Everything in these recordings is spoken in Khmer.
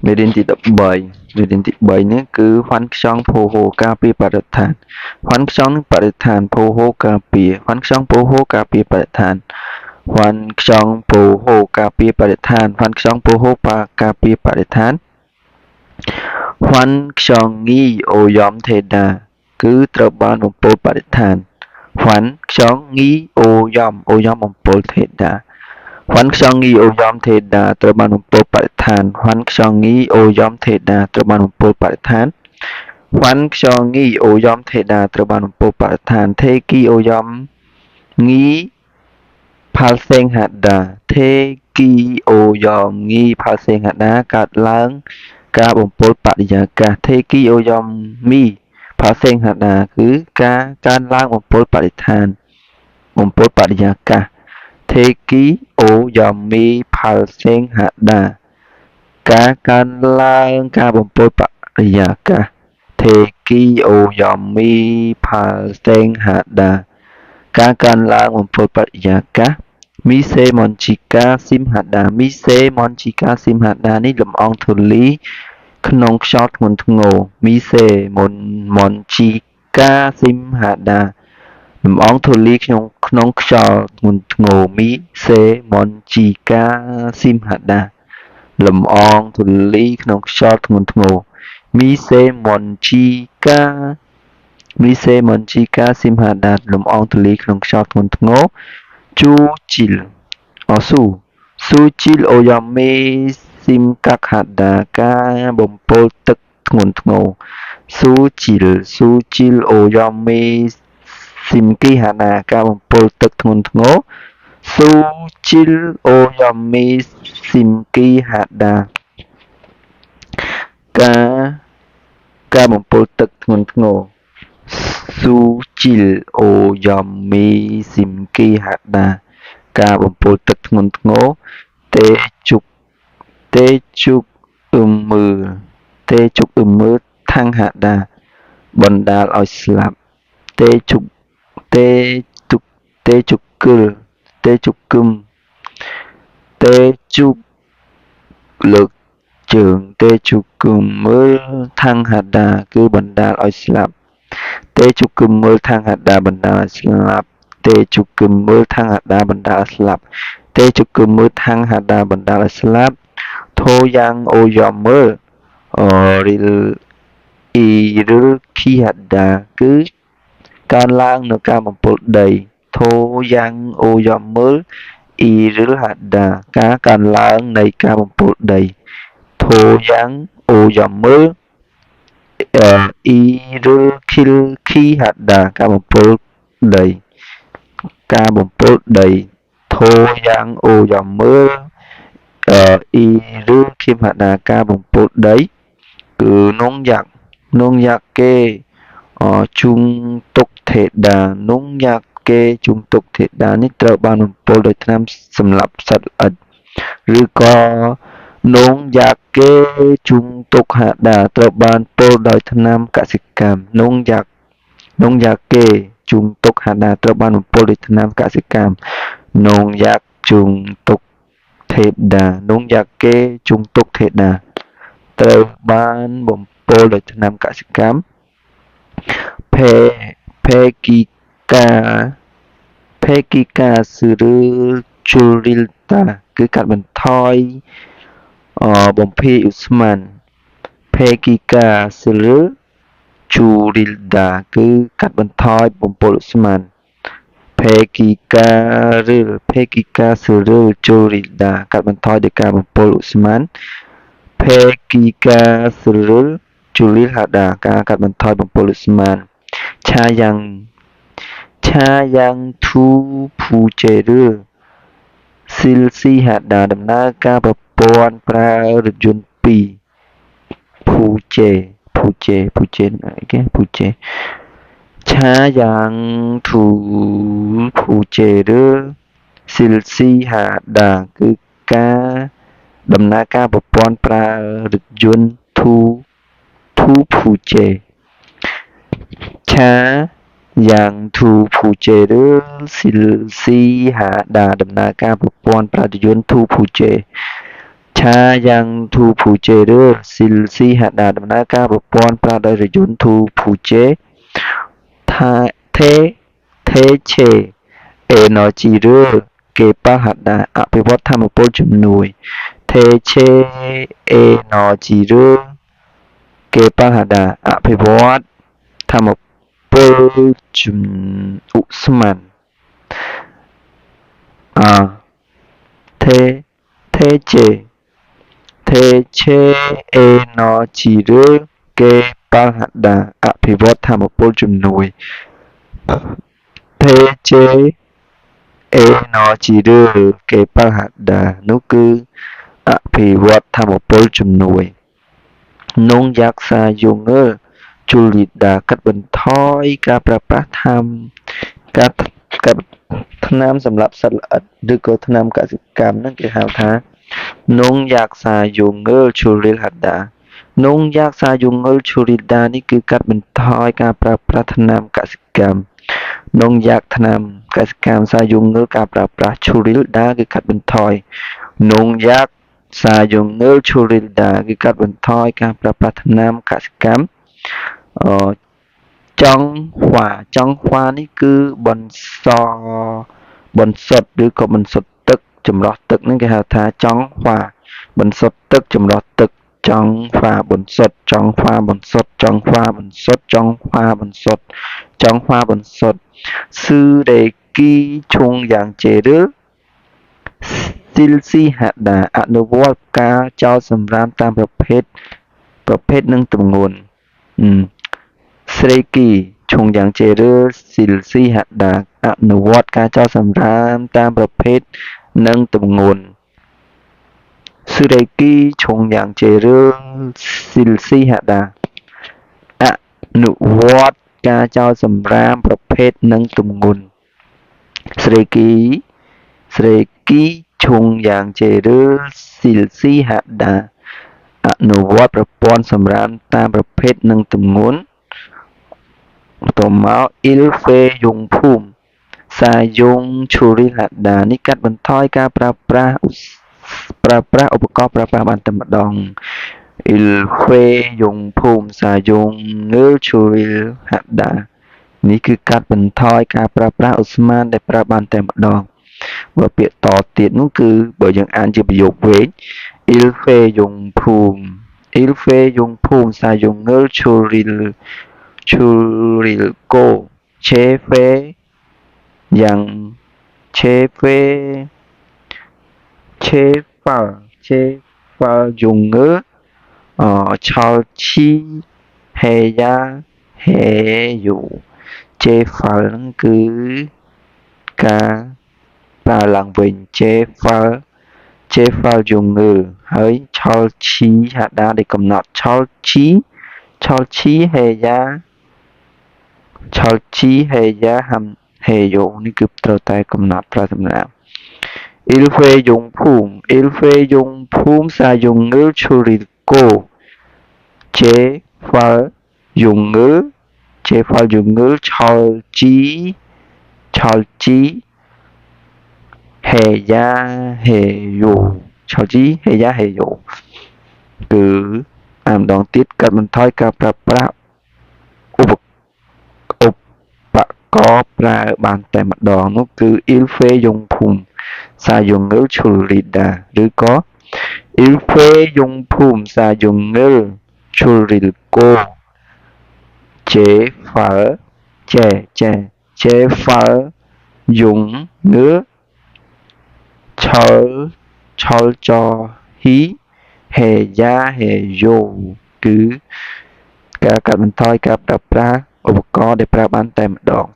មេរៀនទី13មេរៀនទី3នេះគឺវ៉ាន់ខ្យងភូហូការពារបរិស្ថានវ៉ាន់ខ្យងបរិស្ថានភូហូការពារវ៉ាន់ខ្យងភូហូការពារបរិស្ថានវ៉ាន់ខ្យងភូហូការពារបរិស្ថានវ៉ាន់ខ្យងភូហូការពារបរិស្ថានវ៉ាន់ខ្យងងីអូយ៉ំថេដាគឺត្រូវបានបំពុលបរិស្ថានវ៉ាន់ខ្យងងីអូយ៉ំបំពុលថេដាវ៉ាន់ខ្យងងីអូយ៉ំថេដាត្រូវបានបំពុលបរិស្ថានវ៉ាន់ខ្យងងីអូយ៉ំថេដាត្រូវបានបំពុលបរិស្ថានវ៉ាន់ខ្យងងីអូយ៉ំថេដាត្រូវបានបំពុលបរិស្ថានថេគីអូយ៉ំងីផាល់សេងហាដាថេគីអូយ៉ំងីផាល់សេងហាដាកើតឡើងការបំពុលបរិយាកាសថេគីអូយ៉ំមីផាល់សេងហាដាគឺការកើនឡើងបំពុលបរិស្ថានបំពុលបរិយាកាសថេគីអូយ៉ំមីផាល់សេងហាដាការកើនឡើងការបំពុលបរិយាកាសថេគីអូយ៉ំមីផាល់សេងហាដាការកើនឡើងបំពុលបរិយាកាសមីសេម៉ុនជីកាស៊ីមហាដាមីសេម៉ុនជីកាស៊ីមហាដានេះលំអងធូលីក្នុងខ្យល់ធ្ងន់ធ្ងរមីសេម៉ុនជីកាស៊ីមហាដាលំអងធូលីក្នុងខ្យល់ធ្ងន់ធ្ងរមីសេម៉ុនជីកាស៊ីមហាដាលំអងធូលីក្នុងខ្យល់ធ្ងន់ធ្ងរមីសេម៉ុនជីកាស៊ីមហាដាលំអងធូលីក្នុងខ្យល់ធ្ងន់ធ្ងរជូជីលស៊ូជីលអូយ៉ាមេស៊ីមកាក់ហាដាការបំពុលទឹកធ្ងន់ធ្ងរស៊ូជីលអូយ៉ាមេស៊ីមគីហាដាការបំពុលទឹកធ្ងន់ធ្ងរស៊ូជីលអូយ៉ាមេស៊ីមគីហាដាការបំពុលទឹកធ្ងន់ធ្ងរស៊ូជីលអូយ៉ាមេស៊ីមគីហាដាការបំពុលទឹកធ្ងន់ធ្ងរតេជុកអ៊ឹមមើថាំងហាដាបណ្ដាលឲ្យស្លាប់តេជុកគឹមតេជុកលើកជើងតេជុកគឹមមើថាំងហាដាគឺបណ្ដាលឲ្យស្លាប់តេជុកគឹមមើថាំងហាដាបណ្ដាលឲ្យស្លាប់តេជុកគឹមមើថាំងហាដាបណ្ដាលឲ្យស្លាប់តេជុកគឹមមើថាំងហាដាបណ្ដាលឲ្យស្លាប់ធូយ៉ាងអូយ៉មមើរីលអ៊ីរុលគីហាដាគឺកើនឡើងនៅការបំពុលដីធូយ៉ាងអូយ៉មមើអ៊ីរុលហាដាការកើនឡើងនៃការបំពុលដីធូយ៉ាងអូយ៉ាមើអ៊ីរុលគីហាដាការបំពុលដីធូយ៉ាងអូយ៉ាមើអ៊ីរុលគីហាដាការបំពុលដីគឺនងយ៉ាក់គេជុងទុកថេដានងយ៉ាក់គេជុងទុកថេដានេះត្រូវបានបំពុលដោយថ្នាំសម្លាប់សត្វល្អិតឬក៏នងយ៉ាក់គេជុងទុកហាដាត្រូវបានពុលដោយថ្នាំកសិកម្មនងយ៉ាក់គេជុងទុកហាដាត្រូវបានបំពុលដោយថ្នាំកសិកម្មនងយ៉ាក់ជុងទុកថេដានងយ៉ាក់គេជុងទុកថេដាត្រូវបានបំពុលដោយថ្នាំកសិកម្មភេគីកាស៊ឺរឺជូរីលតាគឺកាត់បន្ថយបំភាយឧស្ម័នភេគីកាស៊ឺរឺជូរីលតាគឺកាត់បន្ថយបំពុលឧស្ម័នភេគីកាស៊ឺរឺជូរីលតាកាត់បន្ថយដោយការបំពុលឧស្ម័នភេគីកាស៊ឺរឺជូរីលហាដាការកាត់បន្ថយបំពុលឧស្ម័នឆាយ៉ាងធូភូជេរឿស៊ីលស៊ីហាដាដំណើរការប្រព័ន្ធប្រើរថយន្ត2ភូជេឆាយ៉ាងធូភូជេរឿស៊ីលស៊ីហាដាគឺការដំណើរការប្រព័ន្ធប្រើរថយន្តធូភូជេឆាយ៉ាងធូភូជេរឿស៊ីលស៊ីហាដាដំណើរការប្រព័ន្ធប្រើរថយន្តធូភូជេឆ yang thu phù chế rơ sil si hạt đà đầm na ca bậc pon pra đời rồi dồn thu phù chế tha thế thế chế e nó chỉ rơ kê pa hạt đà ạ bê bót tham một bố chùm nùi thế chế e nó chỉ rơ kê pa hạt đà ạ bê bót tham một bố chùm usman à thế thế chế thế chế e nó chỉ rơ kê pa hạt đà ạ bê bót tham một bố chùm nùi thế chế e nó chỉ đưa cái ba hạt đà nó cứ thì vọt tham một bối chùm nùi nông giác xa dùng ơ chu lịt đà cắt bần thói ca pra pra tham ca ca tham สำหรับสัตว์ละหรือก็ทำกสิกรรมนั่นคือหาท้านงอยากสายงเออชูริลหัดดานงอยากสายงเออชูริลดานี่คือการบันทอยการปราปรารถนามกสิกรรมนงอยากทำกสิกรรมสายงเออการปราปราชูริลดาคือการบันทอยนงอยากสายงเออชูริลดาคือการบันทอยการปราปรารถนามกสิกรรมจ้องหว่านี่คือบนซอบนสดหรือก็บนสดตึกจำลองตึกนั่นคือหาท้าจ้องหว่าบนสดตึกจำลองตึกจ้องหว่าบนสดจ้องหว่าบนสดจ้องหว่าบนสดจ้องหว่าบนสดจ้องหว่าบนสดซื้อได้กี่ชงอย่างเจรึซิลซีหัดดาอนุวัตกาเจ้าสำรามตามประเภทหนึ่งจำนวนสเรกีชงอย่างเจริญศิลซีหัดดาอนุวัตการเจ้าสำราญตามประเภทนั่งตำงนสเรกีชงอย่างเจริญศิลซีหัดดาอนุวัตการเจ้าสำราญประเภทนั่งตำงนสเรกีชงอย่างเจริญศิลซีหัดดาอนุวัตประปอนสำราญตามประเภทนั่งตำงนต่อมาอิลเฟยงภูมิสายงชูริลัดดานิกัดบรรทอยการปราปราอุปกรณ์ปราปราบันตมดองอิลเฟยงภูมิสายงเงือชูริลัดดานี่คือการบรรทอยการปราปราอุสมานได้ปราบันแต่มดองว่าเปรียบต่อติดนั่นคือบ่ยังอ่านจะประโยคเวทอิลเฟยงภูมิสายงเงือชูริลโกเชเฟยังเชเฟฟายุงเงชอลชีเฮยาเฮอยู่เจฟานั่นคือการปลาหลังเวนเจฟายุงเงเฮ้ยชอลชีหาดาได้กำหนดชอลชีเฮยาชอลชีเฮยาฮัมเฮโยนี่คือตัวตายกำหนดพระสมณะอิลเฟยงภูมิสายงเงชูริโกเจฟายงเงชอลจีเฮยาเฮโยชอลจีเฮยาเฮโยคืออ่านดองติดกับบรรทอยกับพระอุปกรณ์แปลบานแต่มาดองนั่นคืออิลเฟยงภูมิสายงเงชูริดาหรือก็อิลเฟยงภูมิสายงเงชูริลโกเจฟาเจฟายงเงชอลจอฮีเฮยาเฮโยคือการกัดบรรทอยกับดับปลาอุปกรณ์ได้ปราบันแต่มาดอง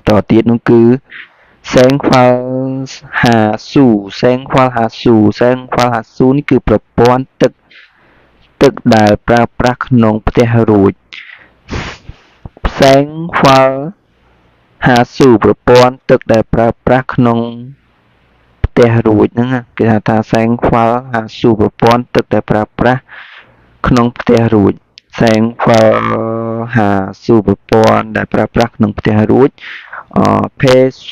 ต่อติดนั่นคือแสงฟ้าหาสู่นี่คือประปอนตึกได้ปราปรักนองประเทศรูดแสงฟ้าหาสู่ประปอนตึกได้ปราปรักนองประเทศรูดนั่นคือถ้าแสงฟ้าหาสู่ประปอนตึกได้ปราปรักนองประเทศรูดแสงฟ้าหาสู่ประปอนได้ปราปรักนองประเทศรูดเพ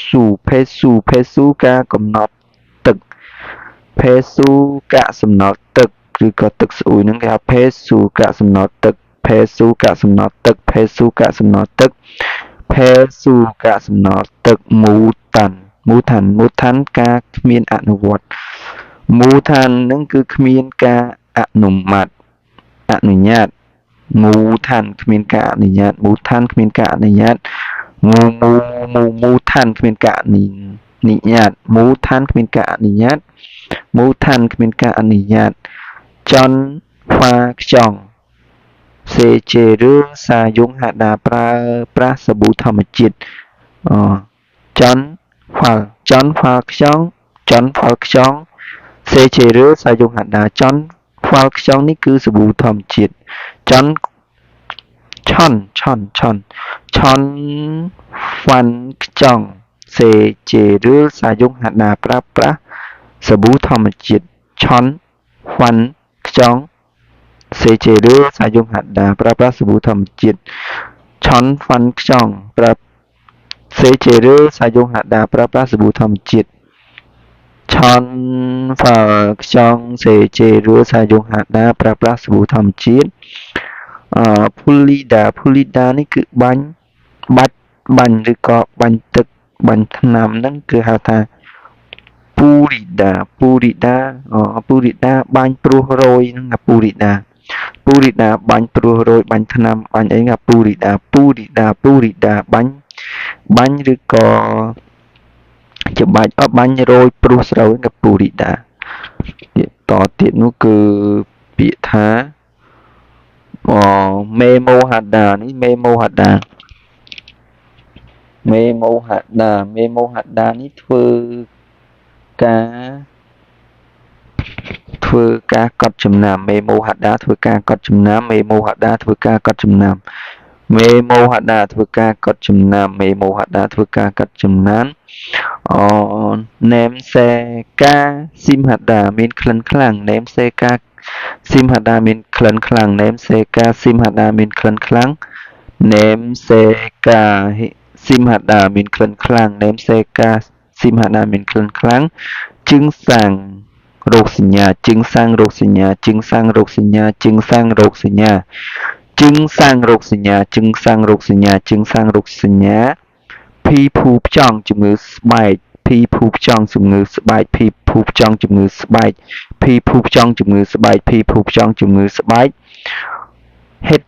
สูการกำหนดตึก ភេសុកៈសំណល់ទឹកឬក៏ទឹកស្អុយហ្នឹងគេហៅភេសុកៈសំណល់ទឹកភេសុកៈសំណល់ទឹកភេសុកៈសំណល់ទឹកភេសុកៈសំណល់ទឹកមូតាន់មូឋានការគ្មានអនុវត្តមូឋានហ្នឹងគឺគ្មានការអនុម័តអនុញ្ញាតមូឋានគ្មានការអនុញ្ញាតមូឋានគ្មានការអនុញ្ញាតមូឋានគ្មានការអនុញ្ញាតមូឋានគ្មានការអនុញ្ញាតមូឋានគ្មានការអនុញ្ញាតចន់ហ្វាខ្ចង់សេជេរឿងសាយងហដាប្រើប្រាស់សាប៊ូធម្មជាតិចន់ហ្វាខ្ចង់សេជេរឿងសាយងហដាចន់ហ្វាខ្ចង់នេះគឺសាប៊ូធម្មជាតិចន់ឆន់ហ្វាន់ខ្ចង់សេជេរឿងសាយងហដាប្រើប្រាស់សាប៊ូធម្មជាតិឆន់ហ្វាន់ខ្ចង់សេជេរឿងសាយងហដាប្រើប្រាស់សាប៊ូធម្មជាតិឆន់ហ្វាន់ខ្ចង់ប្រើសេជេរឿងសាយងហដាប្រើប្រាស់សាប៊ូធម្មជាតិឆន់ហ្វាខ្ចង់សេជេរឿងសាយងហដាប្រើប្រាស់សាប៊ូធម្មជាតិភូលីដានេះគឺបាញ់ឬក៏បាញ់ទឹកបាញ់ថ្នាំហ្នឹងគឺហៅថាពូរីដាបាញ់ព្រោះរយហ្នឹងពូរីដាបាញ់ព្រោះរយបាញ់ថ្នាំបាញ់អីណាពូរីដាបាញ់ឬក៏ច្បាច់បាញ់រយព្រោះស្រូវហ្នឹងពូរីដាទៀតនោះគឺពាក្យថាមេមោហដានេះមេមោហដានេះធ្វើការកត់ចំណាំមេមោហដាធ្វើការកត់ចំណាំណែមសេកាស៊ីមហដាមានក្លិនខ្លាំងណែមសេកាស៊ីមហដាមានក្លិនខ្លាំងណែមសេកាស៊ីមហដាមានក្លិនខ្លាំងណែមសេកាស៊ីមហដាមានក្លិនខ្លាំងណែមសេកាស៊ីមហដាមានក្លិនខ្លាំងជឹងសាំងរោគសញ្ញាជឹងសាំងរោគសញ្ញាភីភូផ្ចង់ជំងឺស្បែកភីភូផ្ចង់ជំងឺស្បែកហេត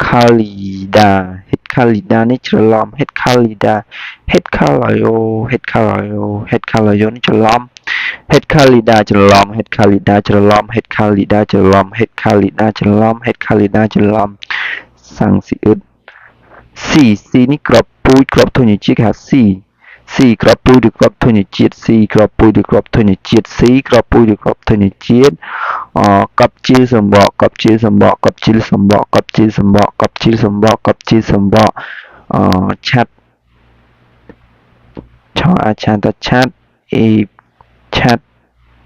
ខាលីដានេះច្រឡំហេតខាឡាយ៉ូនេះច្រឡំហេតខាលីដាច្រឡំសាំងស៊ីអ៊ឹតស៊ីនេះក្របពូជក្របធញ្ញជាតិគេហៅស៊ីក្របពូជឬក្របធញ្ញជាតិកប់ជាសម្បកឆាត់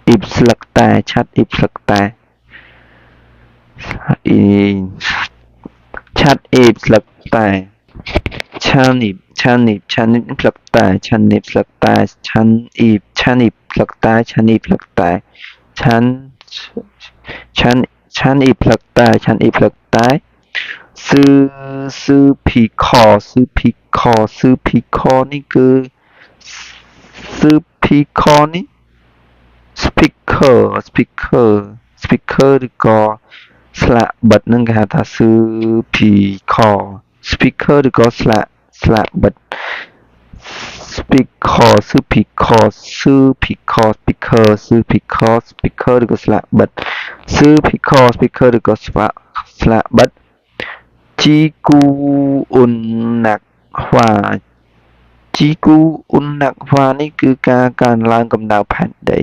អ៊ីបស្លឹកតែឆាត់អ៊ីបស្លឹកតែឆានីបស្លឹកតែឆានីបស្លឹកតែឆានីបស្លឹកតែឆានីបស្លឹកតែស៊ឺភីខនេះគឺspeaker ឬក៏ស្លាកបិទហ្នឹងគេហៅថាស៊ឺភីខ speaker ឬក៏ស្លាកបិទspeaker ឬក៏ស្លាកបិទជីគូអ៊ុនណាក់ហ្វានេះគឺការកើនឡើងកម្ដៅផែនដី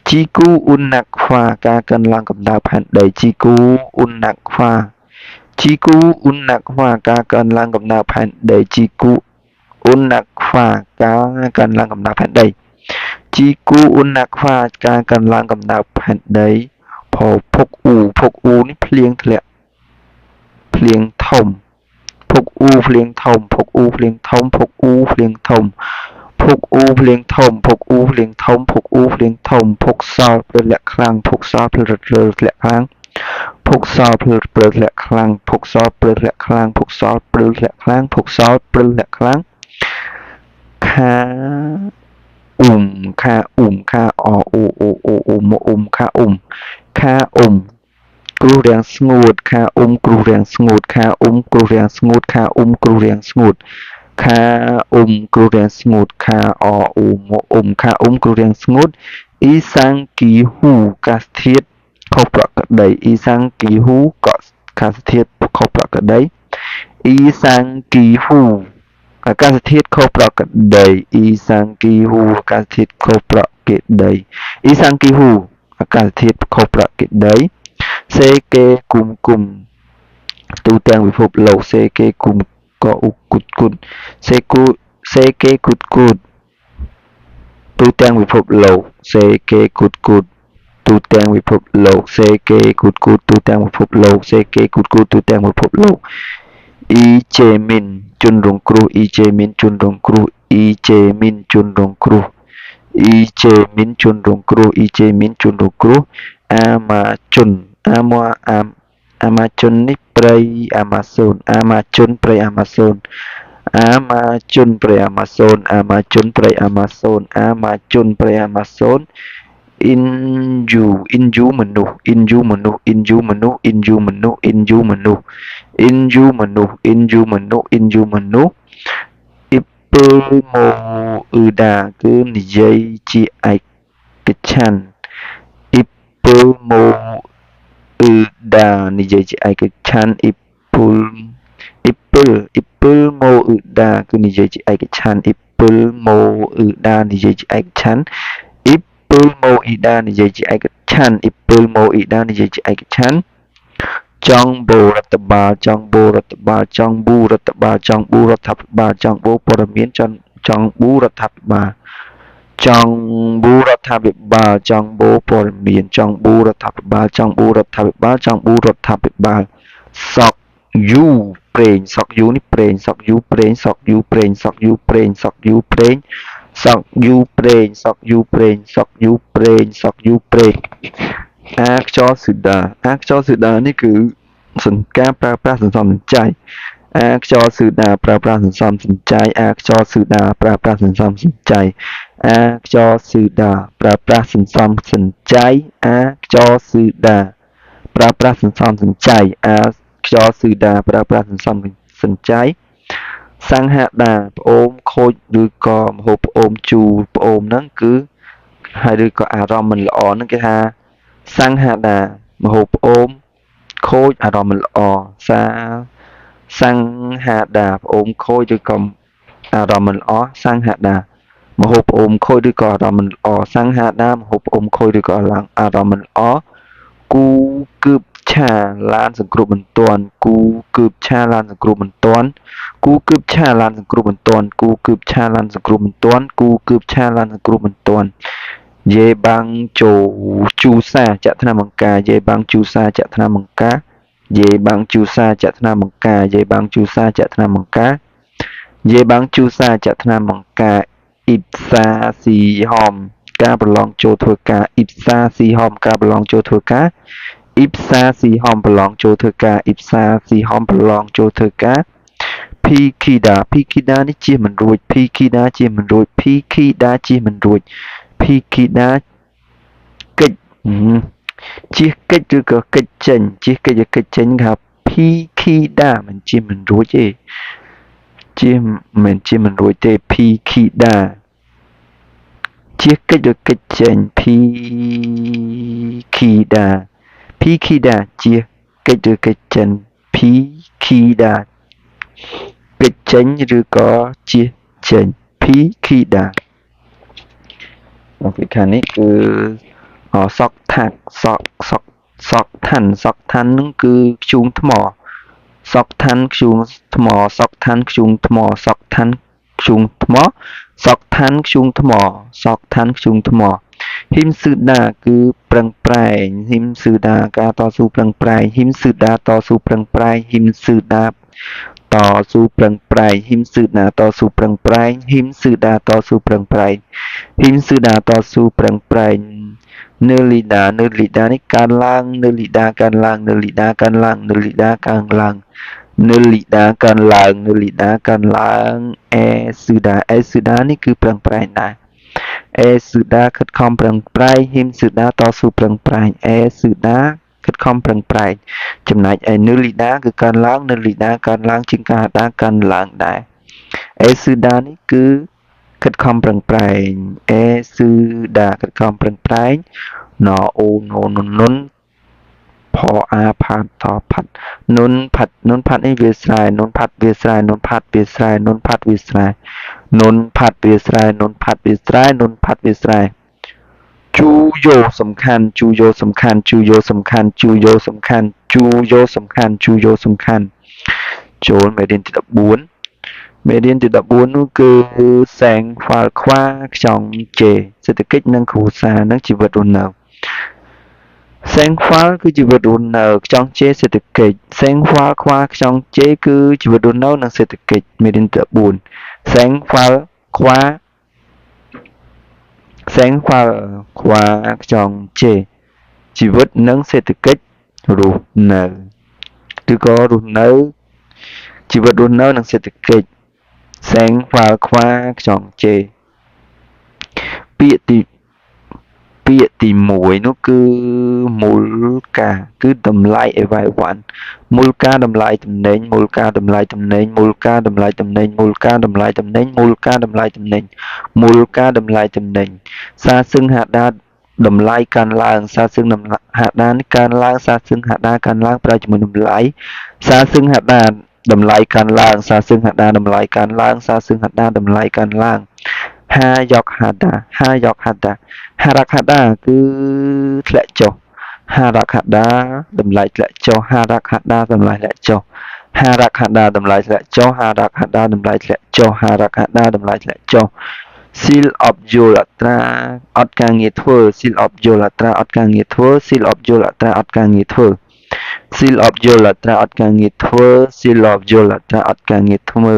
ជីគូអ៊ុនណាក់ហ្វាការកើនឡើងកម្ដៅផែនដីជីគូអ៊ុនណាក់ហ្វាការកើនឡើងកម្ដៅផែនដីជីគូអ៊ុនណាក់ហ្វាការកើនឡើងកម្ដៅផែនដីជីគូអ៊ុនណាក់ហ្វាការកើនឡើងកម្ដៅផែនដីភុកអ៊ូនេះភ្លៀងធ្លាក់ភ្លៀងធំភុកអ៊ូភ្លៀងធំ ភុកអ៊ូភ្លៀងធំភុកអ៊ូភ្លៀងធំភុកអ៊ូភ្លៀងធំភុកសល់ព្រលលាក់ខ្លាំងភុកសល់ព្រលរត់រើធ្លាក់ខ្លាំងភុកសល់ព្រលធ្លាក់ខ្លាំងភុកសល់ព្រលធ្លាក់ខ្លាំងភុកសល់ព្រលធ្លាក់ខ្លាំងភុកសល់ព្រលធ្លាក់ខ្លាំងខាខាខាអអ៊ូមកខាខាគ្រោះរាំងស្ងួតខាគ្រោះរាំងស្ងួតខាគ្រោះរាំងស្ងួតខាគ្រោះរាំងស្ងួតខាគ្រោះរាំងស្ងួតខាអអ៊ូមកខាគ្រោះរាំងស្ងួតអ៊ីសាំងគីហ៊ូកាសធាតុខុសប្រក្រតីអ៊ីសាំងគីហ៊ូក៏កាសធាតុខុសប្រក្រតីអ៊ីសាំងគីហ៊ូអាកាសធាតុខុសប្រក្រតីអ៊ីសាំងគីហ៊ូអាកាសធាតុខុសប្រក្រតីអ៊ីសាំងគីហ៊ូអាកាសធាតុខុសប្រក្រតីសេគេគុំទូទាំងពិភពលោកសេគេគុំក៏អ៊ុគុតសេគេគុតទូទាំងពិភពលោកសេគេគុតទូទាំងពិភពលោកសេគេគុតទូទាំងពិភពលោកសេគេគុតទូទាំងពិភពលោកអ៊ីជេមីនជនរងគ្រោះអ៊ីជេមីនជនរងគ្រោះអ៊ីជេមីនជនរងគ្រោះអ៊ីជេមីនជនរងគ្រោះអ៊ីជេមីនជនរងគ្រោះអាម៉ាជនអាម៉ាជននេះព្រៃអាម៉ាហ្សូនអាម៉ាជនព្រៃអាម៉ាហ្សូនអាម៉ាជនព្រៃអាម៉ាហ្សូនអាម៉ាជនព្រៃអាម៉ាហ្សូនអាម៉ាជនព្រៃអាម៉ាហ្សូនអ៊ីនយូមនុស្សអ៊ីនយូមនុស្សអ៊ីនយូមនុស្សអ៊ីនយូមនុស្សអ៊ីនយូមនុស្សអ៊ីនយូមនុស្សអ៊ីនយូមនុស្សអ៊ីនយូមនុស្សអ៊ីពើម៉ូអ៊ឺដាគឺនិយាយជាឯកច្ឆន្ទអ៊ីពើម៉ូអ៊ឺដានិយាយជាឯកច្ឆន្ទអ៊ីពើម៉ូអ៊ឺដាគឺនិយាយជាឯកច្ឆន្ទអ៊ីពើម៉ូអ៊ឺដានិយាយជាឯកច្ឆន្ទអ៊ីពើម៉ូអ៊ីដានិយាយជាឯកច្ឆន្ទអ៊ីពើម៉ូអ៊ីដានិយាយជាឯកច្ឆន្ទចង់បូរដ្ឋបាលចង់បូរដ្ឋបាលចង់បូរដ្ឋបាលចង់បូរដ្ឋាភិបាលចង់បូព័ត៌មានចង់បូរដ្ឋាភិបាលចង់បូរដ្ឋាភិបាលចង់បូព័ត៌មានចង់បូរដ្ឋាភិបាលចង់បូរដ្ឋាភិបាលចង់បូរដ្ឋាភិបាលសក់យូប្រេងសក់យូនេះប្រេងសក់យូប្រេងសក់យូប្រេងសក់យូប្រេងសក់យូប្រេងសក់យូប្រេងសក់យូប្រេងសក់យូប្រេងសក់យូប្រេងអាខ្យល់ស៊ូដានេះគឺការប្រើប្រាស់សន្សំសំចៃអាខ្យល់ស៊ូដាប្រើប្រាស់សន្សំសំចៃអាខ្យល់ស៊ូដាប្រើប្រាស់សន្សំសំចៃអាខ្យល់ស៊ូដាប្រើប្រាស់សន្សំសំចៃអាខ្យល់ស៊ូដាប្រើប្រាស់សន្សំសំចៃអាខ្យល់ស៊ូដាប្រើប្រាស់សន្សំសំចៃសង្ហាដាផ្អូមខូចឬក៏ម្ហូបផ្អូមជូរផ្អូមហ្នឹងគឺហើយឬក៏អារម្មណ៍មិនល្អហ្នឹងគេថាសង្ហាដាម្ហូបផ្អូមខូចអារម្មណ៍មិនល្អសង្ហាដាផ្អូមខូចឬក៏អារម្មណ៍មិនល្អសង្ហាដាម្ហូបផ្អូមខូចឬក៏អារម្មណ៍មិនល្អសង្ហាដាម្ហូបផ្អូមខូចឬក៏អារម្មណ៍មិនល្អគូគឺឆាឡានសង្គ្រោះបន្ទាន់គូគឺឆាឡានសង្គ្រោះបន្ទាន់គូគឺឆាឡានសង្គ្រោះបន្ទាន់គូគឺឆាឡានសង្គ្រោះបន្ទាន់គូគឺឆាឡានសង្គ្រោះបន្ទាន់យេបាំងជូសាចាក់ថ្នាំបង្ការយេបាំងជូសាចាក់ថ្នាំបង្ការយេបាំងជូសាចាក់ថ្នាំបង្ការយេបាំងជូសាចាក់ថ្នាំបង្ការយេបាំងជូសាចាក់ថ្នាំបង្ការអ៊ីបសាស៊ីហមការប្រឡងចូលធ្វើការអ៊ីបសាស៊ីហមការប្រឡងចូលធ្វើការអ៊ីបសាស៊ីហមប្រឡងចូលធ្វើការអ៊ីបសាស៊ីហមប្រឡងចូលធ្វើការភីគីដានេះជាមិនរួចភីគីដាជាមិនរួចភីគីដាជាមិនរួចភីគីដាកិច្ចជាកិច្ចឬក៏កិច្ចចេញជាកិច្ចឬកិច្ចចេញគេហៅភីគីដាមិនជាមិនរួចទេជាមិនជាមិនរួចទេភីគីដាជាកិច្ចឬកិច្ចចេញភីគីដាជាកិច្ចឬកិច្ចចេញភីគីដាកិច្ចចេញឬក៏ជាចេញភីគីដាពីខាងនេះគឺសក់ថាក់សក់ឋានហ្នឹងគឺខ្ជូងថ្មសក់ឋានខ្ជូងថ្មសក់ឋានខ្ជូងថ្មសក់ឋានខ្ជូងថ្មសក់ឋានខ្ជូងថ្មសក់ឋានខ្ជូងថ្មហ៊ីមស៊ឺដាគឺប្រឹងប្រែងហ៊ីមស៊ឺដាការតស៊ូប្រឹងប្រែងហ៊ីមស៊ឺដាតស៊ូប្រឹងប្រែងហ៊ីមស៊ឺដា តស៊ូប្រឹងប្រែងហ៊ីមស៊ឺណាតស៊ូប្រឹងប្រែងហ៊ីមស៊ឺដាតស៊ូប្រឹងប្រែងហ៊ីមស៊ឺដាតស៊ូប្រឹងប្រែងនឺលីដានេះកើនឡើងនឺលីដាកើនឡើងនឺលីដាកើនឡើងនឺលីដាកើនឡើងនឺលីដាកើនឡើងនឺលីដាកើនឡើងអេស៊ឺដានេះគឺប្រឹងប្រែងដែរអេស៊ឺដាខិតខំប្រឹងប្រែងហ៊ីមស៊ឺដាតស៊ូប្រឹងប្រែងអេស៊ឺដាខិតខំប្រឹងប្រែងចំណែកឯនឺលីដាគឺកើនឡើងនឺលីដាកើនឡើងជាងការដាកើនឡើងដែរអេស៊ឺដានេះគឺខិតខំប្រឹងប្រែងអេស៊ឺដាខិតខំប្រឹងប្រែងណអូណូនុនផអាផាតតផាត់នុនផាត់នេះវាស្រែនុនផាត់វាស្រែនុនផាត់វាស្រែនុនផាត់វាស្រែនុនផាត់វាស្រែនុនផាត់វាស្រែនុនផាត់វាស្រែជូយោសំខាន់ជូយោសំខាន់ជូយោសំខាន់ជូយោសំខាន់ជូយោសំខាន់ជូយោសំខាន់ចូលមេរៀនទី14មេរៀនទី14នោះគឺសែងហ្វាល់ខ្វាខ្យងជេសេដ្ឋកិច្ចនិងគ្រួសារនិងជីវិតរស់នៅសែងហ្វាល់គឺជីវិតរស់នៅខ្យងជេសេដ្ឋកិច្ចសែងហ្វាល់ខ្វាខ្យងជេគឺជីវិតរស់នៅនិងសេដ្ឋកិច្ចមេរៀនទី14សែងហ្វាល់ខ្វាខ្យងជេជីវិតនិងសេដ្ឋកិច្ចរស់នៅឬក៏រស់នៅជីវិតរស់នៅនិងសេដ្ឋកិច្ចសែងហ្វាល់ខ្វាខ្យងជេពាក្យទី1នោះគឺមូលការគឺតម្លៃអីវ៉ាវ៉ាន់មូលការតម្លៃទំនិញមូលការតម្លៃទំនិញមូលការតម្លៃទំនិញមូលការតម្លៃទំនិញមូលការតម្លៃទំនិញមូលការតម្លៃទំនិញសារសឹងហាដាតម្លៃកើនឡើងសារសឹងហាដានេះកើនឡើងសារសឹងហាដាកើនឡើងប្រើជាមួយតម្លៃសារសឹងហាដាតម្លៃកើនឡើងសារសឹងហាដាតម្លៃកើនឡើងសារសឹងហាដាតម្លៃកើនឡើងហាយកហាដាហារ៉ាក់ហាដាគឺធ្លាក់ចុះហារ៉ាក់ហាដាតម្លៃធ្លាក់ចុះហារ៉ាក់ហាដាតម្លៃធ្លាក់ចុះហារ៉ាក់ហាដាតម្លៃធ្លាក់ចុះហារ៉ាក់ហាដាតម្លៃធ្លាក់ចុះហារ៉ាក់ហាដាតម្លៃធ្លាក់ចុះស៊ីលអបយល់អត្រាអត់ការងារធ្វើស៊ីលអបយល់អត្រាអត់ការងារធ្វើស៊ីលអបយល់អត្រាអត់ការងារធ្វើស៊ីលអបយល់អត្រាអត់ការងារធ្វើស៊ីលអបយល់អត្រាអត់ការងារធ្វើ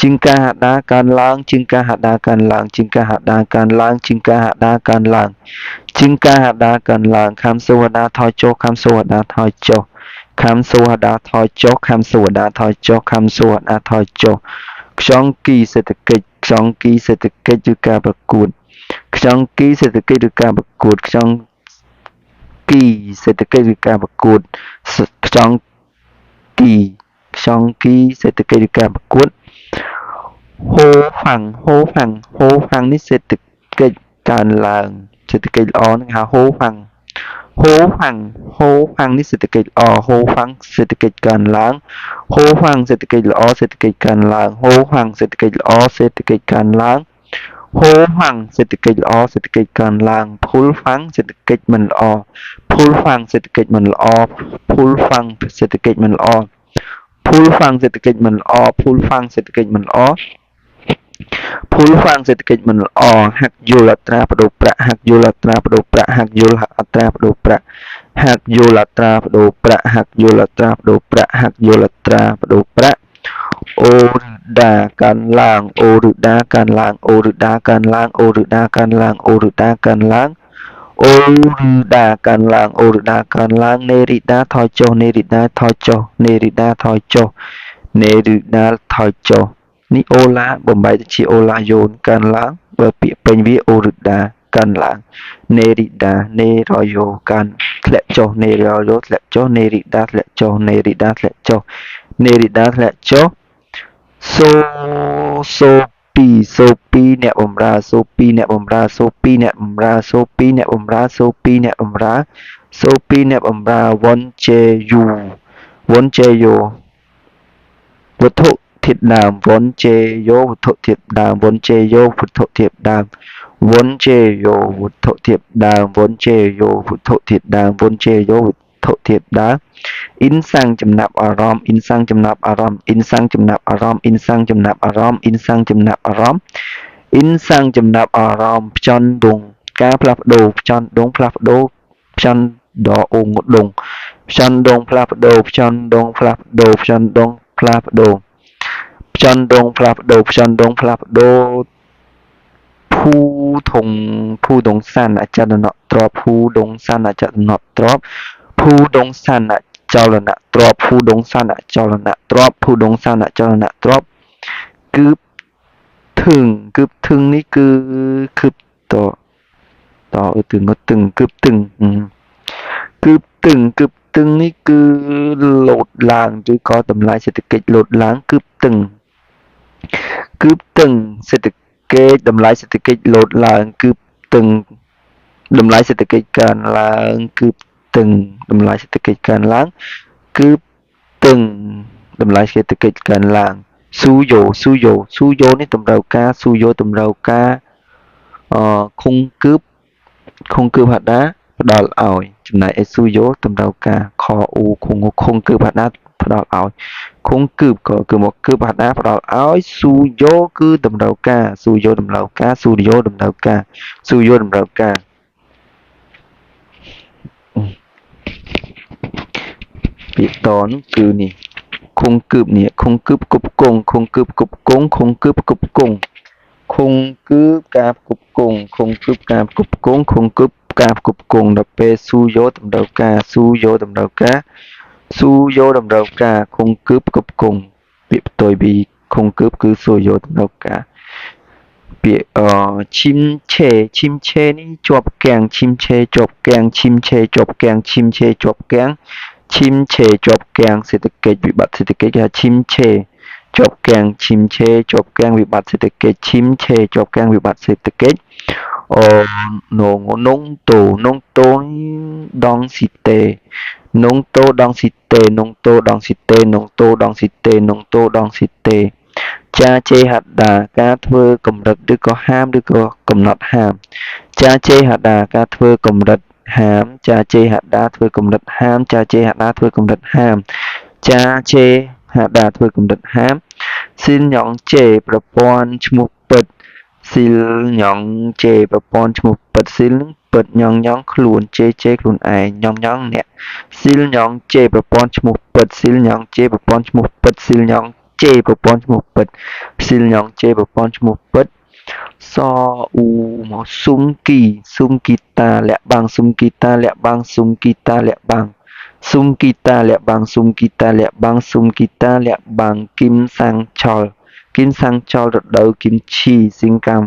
ជាងការហាដាកើនឡើងជាងការហាដាកើនឡើងជាងការហាដាកើនឡើងជាងការហាដាកើនឡើងជាងការហាដាកើនឡើងខំសូហាដាថយចុះខំសូហាដាថយចុះខំសូហាដាថយចុះខំសូហាដាថយចុះខំសូហាដាថយចុះខ្យងគីសេដ្ឋកិច្ចខ្យងគីសេដ្ឋកិច្ចឬការប្រកួតខ្យងគីសេដ្ឋកិច្ចឬការប្រកួតខ្យងគីសេដ្ឋកិច្ចឬការប្រកួតខ្យងគីសេដ្ឋកិច្ចឬការប្រកួតហូផាំងនេះសេដ្ឋកិច្ចកើនឡើងសេដ្ឋកិច្ចល្អនឹងហៅហូផាំងនេះសេដ្ឋកិច្ចល្អហូផាំងសេដ្ឋកិច្ចកើនឡើងហូផាំងសេដ្ឋកិច្ចល្អសេដ្ឋកិច្ចកើនឡើងហូផាំងសេដ្ឋកិច្ចល្អសេដ្ឋកិច្ចកើនឡើងហូផាំងសេដ្ឋកិច្ចល្អសេដ្ឋកិច្ចកើនឡើងភូលផាំងសេដ្ឋកិច្ចមិនល្អភូលផាំងសេដ្ឋកិច្ចមិនល្អភូលផាំងសេដ្ឋកិច្ចមិនល្អភូលផាំងសេដ្ឋកិច្ចមិនល្អភូលផាំងសេដ្ឋកិច្ចមិនល្អភូលផាំងសេដ្ឋកិច្ចមិនល្អហាក់យល់អត្រាប្តូរប្រាក់ហាក់យល់អត្រាប្តូរប្រាក់ហាក់យល់អត្រាប្តូរប្រាក់ហាក់យល់អត្រាប្តូរប្រាក់ហាក់យល់អត្រាប្តូរប្រាក់ហាក់យល់អត្រាប្តូរប្រាក់អូរដាកើនឡើងអូរដាកើនឡើងអូរដាកើនឡើងអូរដាកើនឡើងអូរដាកើនឡើងអូរដាកើនឡើងអូរដាកើនឡើងនេរីដាថយចុះនេរីដាថយចុះនេរីដាថយចុះនេរីដាថយចុះនេះអូឡាបំបីទៅជាអូឡាយ៉ូនកើនឡើងបើពាក្យពេញវាអូរដាកើនឡើងនេរីដានេរយ៉ូកើនធ្លាក់ចុះនេរយ៉ូធ្លាក់ចុះនេរីដាធ្លាក់ចុះនេរីដាធ្លាក់ចុះនេរីដាធ្លាក់ចុះសូពីអ្នកបម្រើសូពីអ្នកបម្រើសូពីអ្នកបម្រើសូពីអ្នកបម្រើសូពីអ្នកបម្រើសូពីអ្នកបម្រើវ៉ុនជេយូវត្ថុធាតុដើមវ៉ុនជេយ៉ូវត្ថុធាតុដើមវ៉ុនជេយ៉ូវត្ថុធាតុដើមវ៉ុនជេយ៉ូវត្ថុធាតុដើមវ៉ុនជេយ៉ូវត្ថុធាតុដើមវ៉ុនជេយ៉ូវត្ថុធាតុដើមអ៊ីនសាំងចំណាប់អារម្មណ៍អ៊ីនសាំងចំណាប់អារម្មណ៍អ៊ីនសាំងចំណាប់អារម្មណ៍អ៊ីនសាំងចំណាប់អារម្មណ៍អ៊ីនសាំងចំណាប់អារម្មណ៍អ៊ីនសាំងចំណាប់អារម្មណ៍ផ្ចន់ដងការផ្លាស់ប្ដូរផ្ចន់ដងផ្លាស់ប្ដូរផ្ចន់ដអងដងផ្ចន់ដងផ្លាស់ប្ដូរផ្ចន់ដងផ្លាស់ប្ដូរផ្ចន់ដង ផ្លាស់ប្ដូរខ្យល់ដងផ្លាស់ប្ដូរខ្យល់ដងផ្លាស់ប្ដូរភូធងភូដងសានអចលនៈទ្របភូដងសានអចលនៈទ្របភូដងសានអចលនៈទ្របភូដងសានអចលនៈទ្របភូដងសានអចលនៈទ្របគឺគឺនេះគឺតtừ ngót từng cướp từng cướp từngនេះគឺលោតឡើងឬក៏តម្លៃសេដ្ឋកិច្ចលោតឡើងគឺtừngសេដ្ឋកិច្ចតម្លៃសេដ្ឋកិច្ចលោតឡើងគឺtừngតម្លៃសេដ្ឋកិច្ចកើនឡើងគឺtừngតម្លៃសេដ្ឋកិច្ចកើនឡើងគឺtừngតម្លៃសេដ្ឋកិច្ចកើនឡើងស៊ូយ៉ូនេះតម្រូវការស៊ូយ៉ូតម្រូវការខុងគឺបហដាផ្ដល់ឲ្យចំណែកឯស៊ូយ៉ូតម្រូវការខអ៊ូខុងគឺបហដាផ្ដល់ឲ្យខុងគឺក៏គឺមកគឺបហដាផ្ដល់ឲ្យស៊ូយ៉ូគឺតម្រូវការស៊ូយ៉ូតម្រូវការស៊ូយ៉ូតម្រូវការស៊ូយ៉ូតម្រូវការពាក្យតនោះគឺនេះខុងគឺបនេះខុងគឺគប់គង់ខុងគឺគប់គង់ខុងគឺគប់គង់ខុងគឺការគប់គង់ខុងគឺការគប់គង់ខុងគឺការគប់គង់ដល់ពេលស៊ូយ៉ូតម្រូវការស៊ូយ៉ូតម្រូវការស៊ូយ៉ូតម្រូវការខុងគឺគប់គង់ពាក្យផ្ទុយពីខុងគឺស៊ូយ៉ូតម្រូវការពាក្យឈីមឆេនេះជាប់គាំងឈីមឆេជាប់គាំងឈីមឆេជាប់គាំងឈីមឆេជាប់គាំងឈីមឆេជាប់គាំងសេដ្ឋកិច្ចវិបត្តិសេដ្ឋកិច្ចគេហៅឈីមឆេជាប់គាំងឈីមឆេជាប់គាំងវិបត្តិសេដ្ឋកិច្ចឈីមឆេជាប់គាំងវិបត្តិសេដ្ឋកិច្ចនងតូដងស៊ីតេនងតូដងស៊ីតេនងតូដងស៊ីតេនងតូដងស៊ីតេនងតូដងស៊ីតេចាជេហដាការធ្វើកម្រិតឬក៏ហាមឬក៏កំណត់ហាមចាជេហដាការធ្វើកម្រិតហាមចាជេហដាធ្វើកម្រិតហាមចាជេហដាធ្វើកម្រិតហាមចាជេហដាធ្វើកម្រិតហាមស៊ីលញងជេប្រព័ន្ធឈ្មោះពិតស៊ីលញងជេប្រព័ន្ធឈ្មោះពិតស៊ីលនឹងពិតញងខ្លួនជេខ្លួនឯងញងអ្នកស៊ីលញងជេប្រព័ន្ធឈ្មោះពិតស៊ីលញងជេប្រព័ន្ធឈ្មោះពិតស៊ីលញងជេប្រព័ន្ធឈ្មោះពិតស៊ីលញងជេប្រព័ន្ធឈ្មោះពិតសអ៊ូមកស៊ុំគីតាលាក់បាំងស៊ុំគីតាលាក់បាំងស៊ុំគីតាលាក់បាំងស៊ុំគីតាលាក់បាំងស៊ុំគីតាលាក់បាំងស៊ុំគីតាលាក់បាំងគឹមសាំងឆលរដូវគឹមឈីសិង្កំ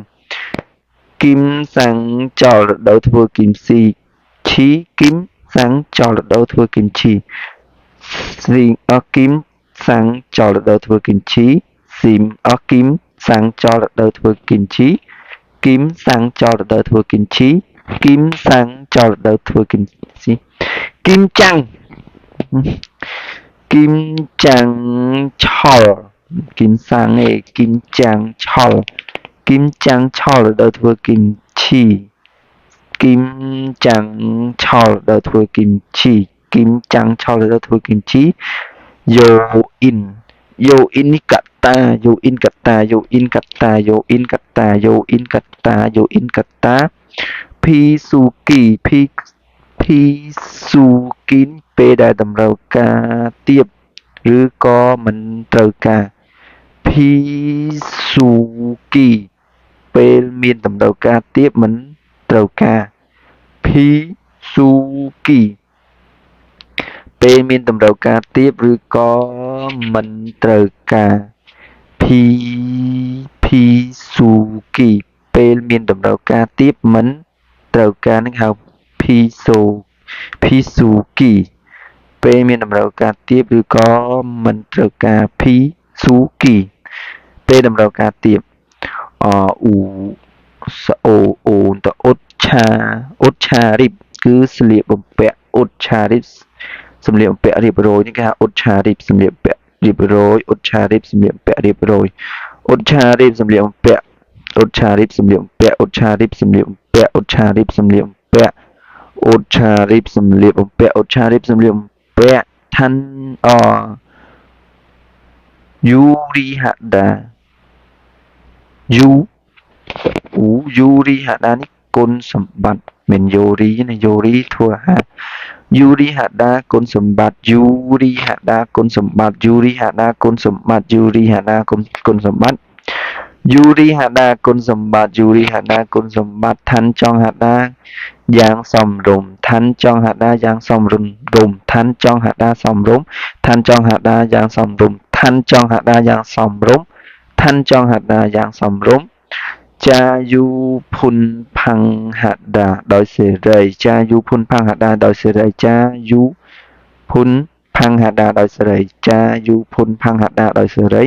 គឹមសាំងចលរដូវធ្វើគឹមស៊ីឈីគឹមសាំងចលរដូវធ្វើគឹមឈីស៊ីគឹមសាំងចលរដូវធ្វើគឹមឈីស៊ីមគឹមសាំងចលរដូវធ្វើគឹមឈីគឹមសាំងចលរដូវធ្វើគឹមឈីគឹមសាំងចលរដូវធ្វើគឹមស៊ីគឹមចាំងឆលគឹមសាំងឯគឹមចាំងឆលគឹមចាំងឆលរដូវធ្វើគឹមឈីគឹមចាំងឆលរដូវធ្វើគឹមឈីគឹមចាំងឆលរដូវធ្វើគឹមឈីយោអ៊ីននេះកតាយោអ៊ីនកតាភីស៊ូគីពេលដែលតម្រូវការទាបឬក៏មិនត្រូវការភីស៊ូគីពេលមានតម្រូវការទាបមិនត្រូវការភីស៊ូគីពេលមានតម្រូវការទាបឬក៏មិនត្រូវការភីស៊ូគីពេលមានតម្រូវការទាបមិនត្រូវការនឹងហៅភីស៊ូគីពេលមានតម្រូវការទាបឬក៏មិនត្រូវការភីស៊ូគីពេលតម្រូវការទាបអ៊ូសអូតអ៊ុតឆារីបគឺស្លៀកបំពាក់អ៊ុតឆារីបសម្លៀកបំពាក់រៀបរយនេះគេហៅអ៊ុតឆារីបសម្លៀកបំពាក់រៀបរយអ៊ុតឆារីបសម្លៀកបំពាក់រៀបរយអ៊ុតឆារីបសម្លៀកបំពាក់អ៊ុតឆារីបសម្លៀកបំពាក់អ៊ុតឆារីបសម្លៀកបំពាក់អ៊ុតឆារីបសម្លៀកបំពាក់អ៊ុតឆារីបសម្លៀកបំពាក់អ៊ុតឆារីបសម្លៀកបំពាក់ឋានយូរីហាដាយូរីហាដានេះគុណសម្បត្តិមិនយូរីណាយូរីធ្វើអាហារ ยูริหดาคุณสมบัติยูริหดาคุณสมบัติยูริหดาคุณสมบัติยูริหดาคุณสมบัติยูริหดาคุณสมบัติยูริหดาคุณสมบัติท่านจองหดาอย่างสมรมท่านจองหดาอย่างสมรมท่านจองหดาสมรมท่านจองหดาอย่างสมรมท่านจองหดาอย่างสมรมท่านจองหดาอย่างสมรมจะอยู่พุนพังหัดดาโดยเสรีจะอยู่พุนพังหัดดาโดยเสรีจะอยู่พุนพังหัดดาโดยเสรีจะอยู่พุนพังหัดดาโดยเสรี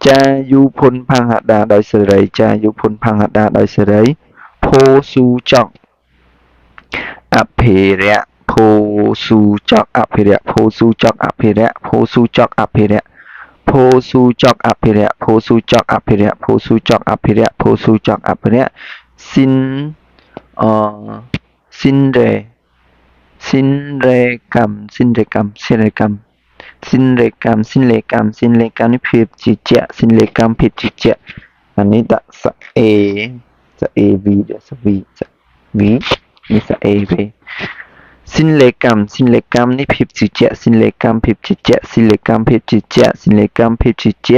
จะอยู่พุนพังหัดดาโดยเสรีจะอยู่พุนพังหัดดาโดยเสรีโพสูจอกอภิระโพสูจอกอภิระโพสูจอกอภิระโพสูจอกอภิระโพสูจอกอภิระโพสูจอกอภิระโพสูจอกอภิระโพสูจอกอภิระสินสินเรสินเรกรรมสินเรกรรมสินเรกรรมสินเรกรรมสินเลกรรมสินเลกรรมนี่ผิดจิตเจสินเลกรรมผิดจิตเจอันนี้ตะสะเอสะเอวีเดสะวีสะวีนี่สะเอวีสินเลกรรมสินเลกรรมนี่ผิดจิตเจสินเลกรรมผิดจิตเจสินเลกรรมผิดจิตเจสินเลกรรมผิดจิตเจ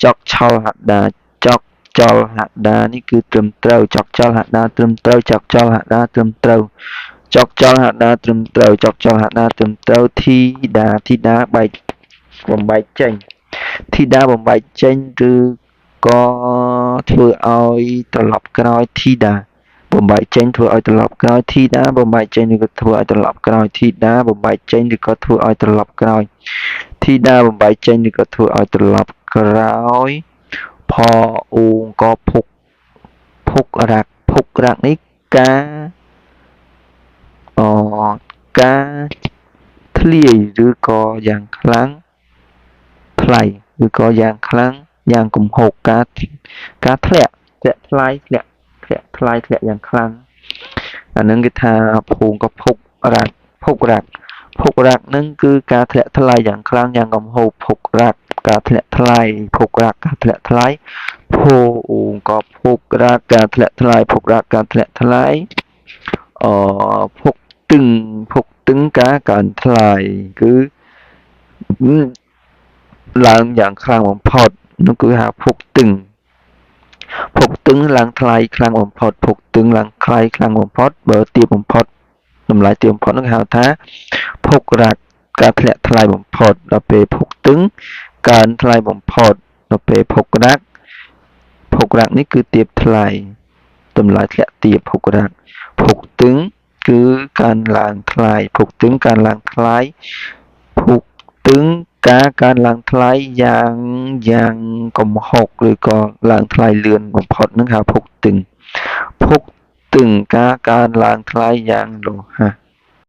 จอกชอลหัดดาจอกจอลหัดดานี่คือត្រឹមត្រូវចកចលហដាត្រឹមត្រូវចកចលហដាត្រឹមត្រូវចកចលហដាត្រឹមត្រូវចកចលហដាត្រឹមត្រូវធីតាបែកបំបែកចេញធីតាបំបែកចេញឬក៏ធ្វើឲ្យត្រឡប់ក្រោយធីតាបំបែកចេញធ្វើឲ្យត្រឡប់ក្រោយធីតាបំបែកចេញឬក៏ធ្វើឲ្យត្រឡប់ក្រោយធីតាបំបែកចេញឬក៏ធ្វើឲ្យត្រឡប់ក្រោយធីតាបំបែកចេញឬក៏ធ្វើឲ្យត្រឡប់ក្រោយផអ៊ូក៏ភុករកនេះការធ្លាយឬក៏យ៉ាងខ្លាំងថ្លៃឬក៏យ៉ាងខ្លាំងយ៉ាងគំហុកការធ្លាក់ថ្លៃធ្លាក់ថ្លៃធ្លាក់យ៉ាងខ្លាំងអានឹងគេថាភូមិក៏ភុករកនឹងគឺការធ្លាក់ថ្លៃយ៉ាងខ្លាំងយ៉ាងគំហុកភុករកការធ្លាក់ថ្លៃភុករកការធ្លាក់ថ្លៃភូក៏ភុករកការធ្លាក់ថ្លៃភុករកការធ្លាក់ថ្លៃភុកទឹងការកើនថ្លៃគឺឡើងយ៉ាងខ្លាំងបំផុតនោះគឺហៅភុកទឹងឡើងថ្លៃខ្លាំងបំផុតភុកទឹងឡើងថ្លៃខ្លាំងបំផុតបើទាបបំផុតតម្លៃទាបបំផុតនោះហៅថាភុករកការធ្លាក់ថ្លៃបំផុតដល់ពេលភុកទឹងកើនថ្លៃបំផុតដល់ពេលភុករកនេះគឺទាបថ្លៃតម្លៃធ្លាក់ទាបភុករកភុកទឹងគឺកើនឡើងថ្លៃភុកទឹងកើនឡើងថ្លៃភុកទឹងការកើនឡើងថ្លៃយ៉ាងកំហុកឬក៏ឡើងថ្លៃលឿនបំផុតនឹងហៅភុកទឹងការកើនឡើងថ្លៃយ៉ាងរហ័ស